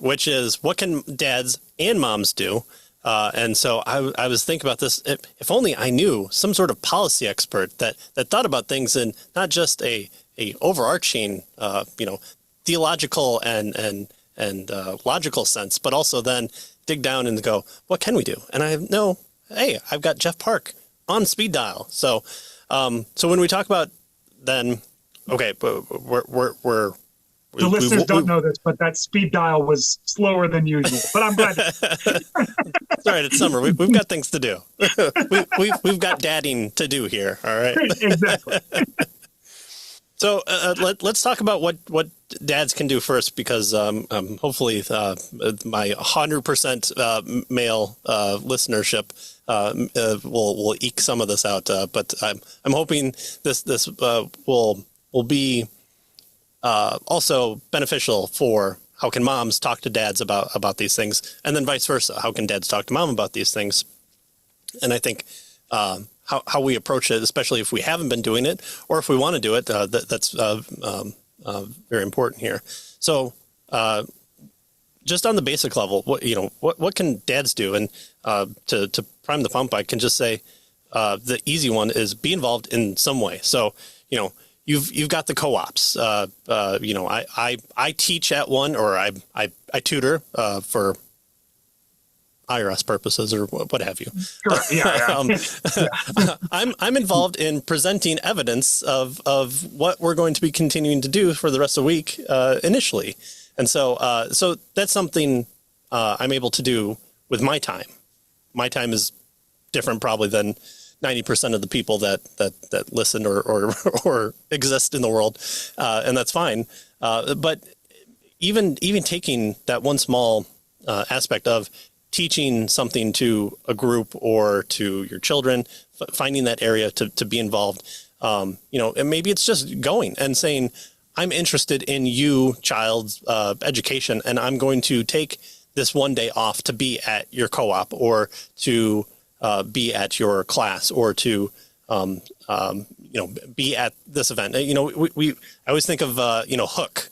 part, which is what can dads and moms do? And so I was thinking about this. If only I knew some sort of policy expert that thought about things in not just a overarching, theological and logical sense, but also then dig down and go, what can we do? And I've got Jeff Park on speed dial. So when we talk about then, okay, we're the listeners don't know this, but that speed dial was slower than usual. But I'm glad. It's all right. It's summer. We've got things to do. We've got dadding to do here. All right. Exactly. So let's talk about what dads can do first, because hopefully my 100% male listenership will eke some of this out. But I'm hoping this will be also beneficial for how can moms talk to dads about these things, and then vice versa. How can dads talk to mom about these things? And I think how we approach it, especially if we haven't been doing it, or if we want to do it, that's very important here. So just on the basic level, what can dads do? And to prime the pump, I can just say the easy one is be involved in some way. So you've got the co-ops. I teach at one, or I tutor for IRS purposes or what have you. Sure. Yeah. I'm involved in presenting evidence of what we're going to be continuing to do for the rest of the week initially. And so that's something I'm able to do with my time. My time is different probably than 90% of the people that listen or exist in the world. And that's fine. But even taking that one small aspect of teaching something to a group or to your children, finding that area to be involved, and maybe it's just going and saying, I'm interested in you, child's education, and I'm going to take this one day off to be at your co-op, or to be at your class, or to be at this event. I always think of Hook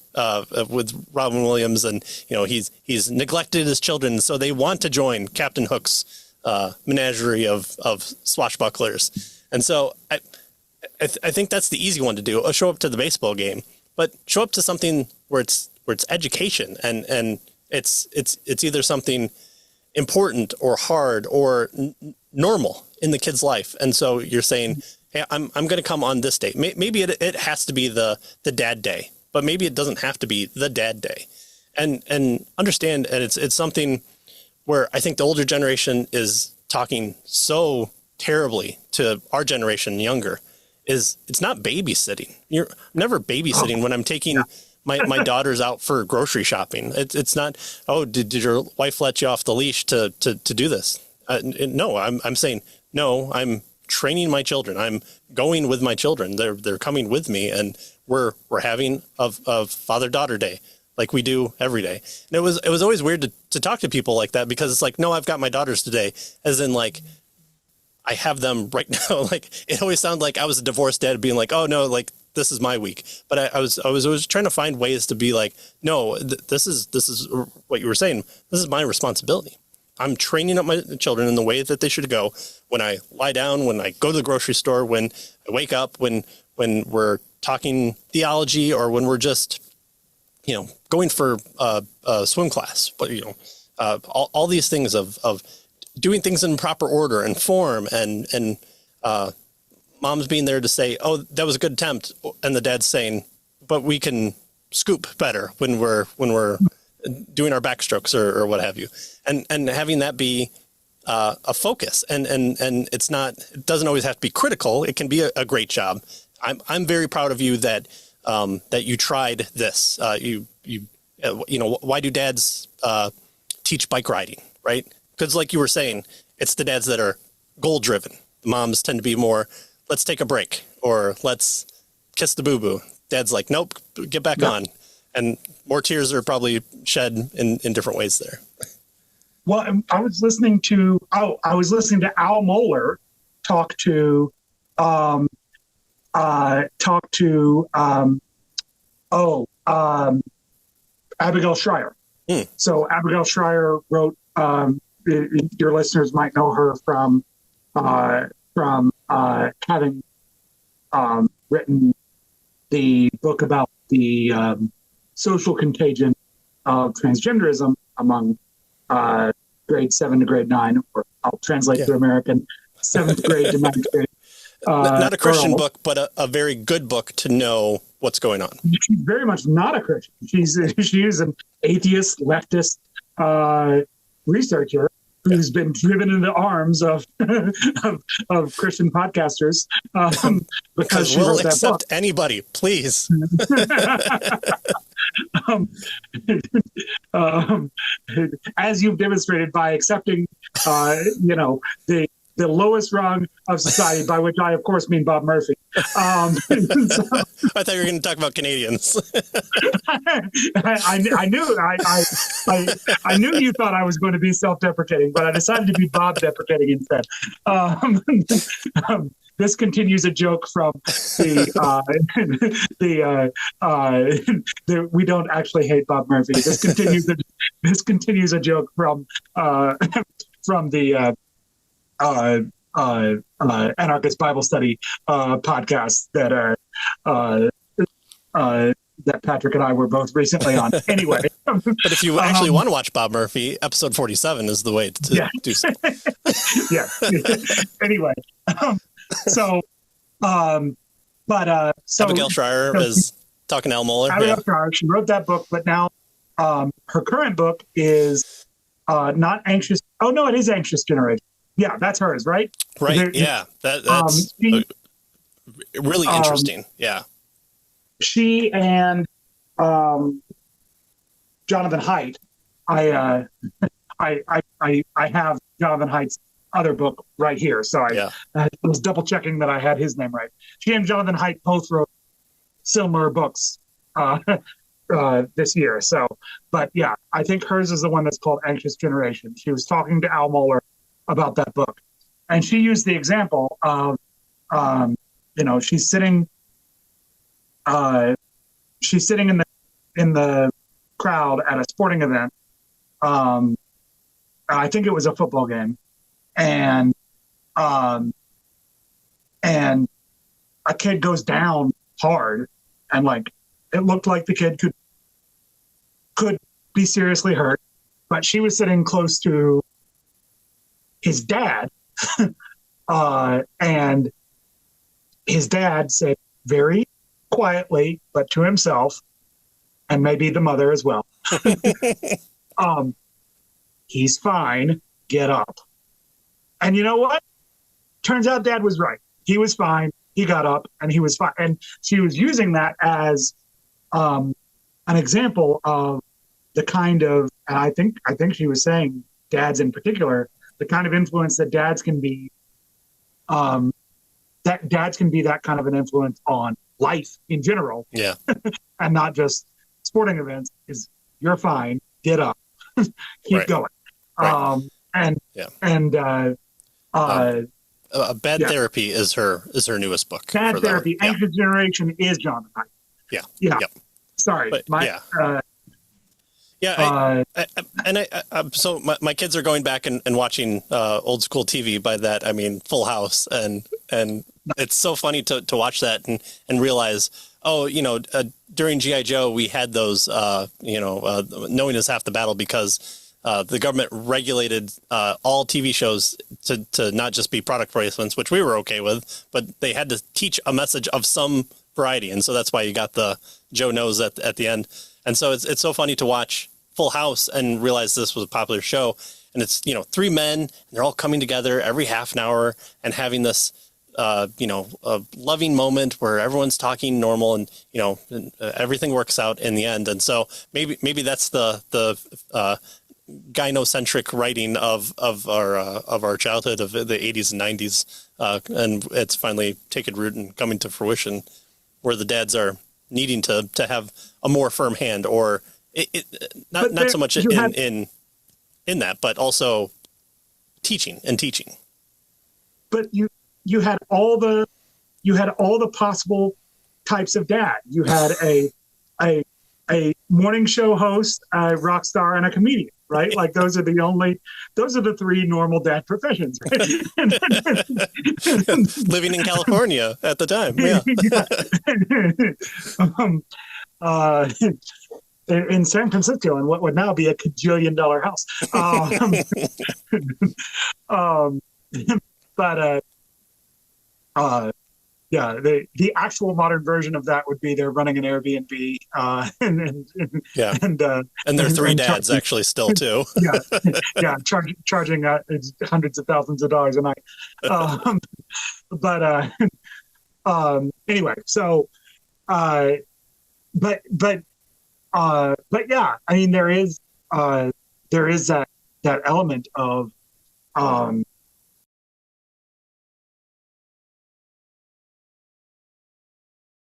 with Robin Williams, and he's neglected his children, so they want to join Captain Hook's menagerie of swashbucklers. And so I think that's the easy one to do. Show up to the baseball game, but show up to something where it's education, and it's either something important or hard or normal in the kid's life. And so you're saying, hey, I'm going to come on this day. Maybe it has to be the dad day, but maybe it doesn't have to be the dad day. And understand, and it's something where I think the older generation is talking so terribly to our generation younger, is it's not babysitting. You're never babysitting when I'm taking my daughters out for grocery shopping. It's not, did your wife let you off the leash to do this? No, I'm saying, no, I'm training my children. I'm going with my children. They're coming with me, and we're having a father-daughter day like we do every day. And it was always weird to talk to people like that, because it's like, no, I've got my daughters today, as in like, I have them right now. Like, it always sounded like I was a divorced dad being like, oh no, like this is my week. But I was always trying to find ways to be like, no, this is what you were saying. This is my responsibility. I'm training up my children in the way that they should go. When I lie down, when I go to the grocery store, when I wake up, when we're talking theology, or when we're just, going for a swim class. But, all these things of doing things in proper order and form, and mom's being there to say, oh, that was a good attempt. And the dad's saying, but we can scoop better when we're doing our backstrokes or what have you. And having that be a focus, and it's not, it doesn't always have to be critical. It can be a great job. I'm very proud of you that you tried this. Why do dads teach bike riding, right? Because like you were saying, it's the dads that are goal driven. The moms tend to be more, let's take a break, or let's kiss the boo-boo. Dad's like, nope, get back on. And more tears are probably shed in different ways there. Well, I was listening to Al Mohler talk to Abigail Schreier, So Abigail Schreier wrote. Your listeners might know her from having written the book about the social contagion of transgenderism among grade 7 to grade 9, or I'll translate to American, 7th grade to 9th grade. Not a Christian girls. book, but a very good book to know what's going on. She's very much not a Christian. She is an atheist, leftist researcher who's been driven into the arms of Christian podcasters because she we'll wrote that accept book. anybody, please. As you've demonstrated by accepting, the lowest rung of society, by which I, of course, mean Bob Murphy. So, I thought you were going to talk about Canadians. I knew you thought I was going to be self-deprecating, but I decided to be Bob-deprecating instead. This continues a joke from the we don't actually hate Bob Murphy. This continues a joke from the Anarchist Bible Study podcast that Patrick and I were both recently on. Anyway, but if you actually want to watch Bob Murphy, episode 47 is the way to do so. Yeah. Anyway, so Abigail Schreier is talking to Al Mohler. Abigail Schreier, she wrote that book, but now her current book is not Anxious. Oh no, it is Anxious Generation. Yeah, that's hers, right? Right. Yeah, that's really interesting. Yeah. She and Jonathan Haidt. I have Jonathan Haidt's other book right here, so I was double checking that I had his name right. She and Jonathan Haidt both wrote similar books this year. So, but yeah, I think hers is the one that's called Anxious Generation. She was talking to Al Mohler about that book, and she used the example of, she's sitting in the crowd at a sporting event. I think it was a football game, and a kid goes down hard, and it looked like the kid could be seriously hurt, but she was sitting close to his dad, and his dad said very quietly, but to himself, and maybe the mother as well, he's fine, get up. And you know what? Turns out Dad was right. He was fine, he got up, and he was fine. And she was using that as an example of the kind of, and I think she was saying dads in particular, the kind of influence that dads can be, that kind of an influence on life in general. Yeah. And not just sporting events. Is you're fine, get up, keep going. Right. Bad Therapy is her newest book. Bad Therapy, Anxious Generation is Jonathan Haidt. Yeah. Yeah. Yep. Sorry. But, so my kids are going back and watching old school TV. By that I mean Full House, and it's so funny to watch that and realize, during G.I. Joe we had those knowing is half the battle, because the government regulated all TV shows to not just be product placements, which we were okay with, but they had to teach a message of some variety, and so that's why you got the Joe Knows at the end. And so it's so funny to watch Full House and realize this was a popular show, and it's three men, and they're all coming together every half an hour and having this a loving moment where everyone's talking normal, and everything works out in the end. And so maybe that's the gynocentric writing of our childhood of the 80s and 90s, and it's finally taken root and coming to fruition, where the dads are needing to have a more firm hand, or not so much in that, but also teaching. But you had all the possible types of dad. You had a a morning show host, a rock star, and a comedian, right? Like those are the three normal dad professions, right? Living in California at the time, yeah. uh, in San Francisco, in what would now be a $1 house. Um, but yeah, the actual modern version of that would be they're running an Airbnb, and they're three dads actually still too. Charging hundreds of thousands of dollars a night. Anyway, so but yeah, I mean there is that element of